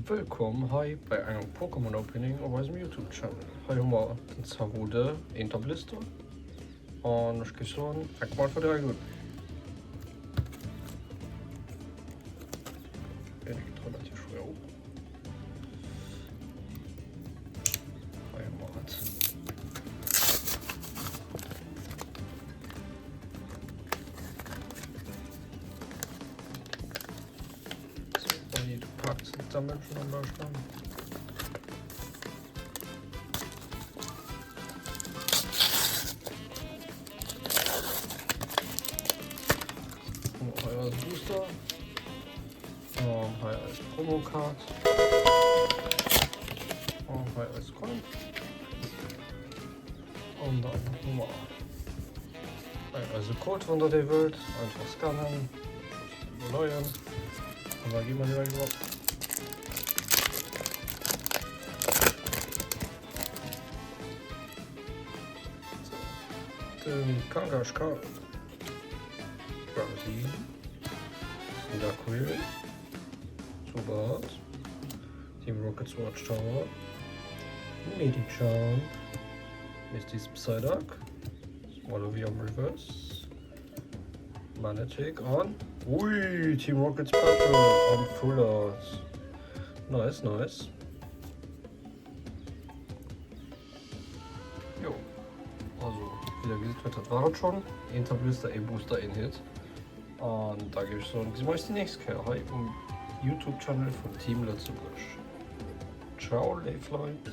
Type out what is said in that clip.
willkommen hier bei einem Pokémon Opening auf unserem YouTube-Channel. Heute haben wir den Zarude in der Blister und ich gehe so ein mal für 3 Minuten. Der liegt relativ schwer hoch. Hier haben wir es. Du packst es damit schon am Beispiel. Hier ist Booster. Hier ist Promo-Card. Und hier ist koum. Und dann Nummer. Also Code von der Welt. Einfach scannen. Erneuern. Und dann gehen wir wieder über. Den Kangaschka. Quasi. Wieder cool. Super. Team Rockets Watchtower. Medichan. Misty Psyduck. Destined Rivals. Magnetic on. Ui, Team Rockets Purple am Full Art. Nice, nice. Jo. Also, wie der gesehen wird, das war das schon. Inter Blister Booster in Hit. Und da gebe ich so, die meiste nächste Kerl hier im YouTube-Channel von Team Lëtzebuerg. Ciao, Leute.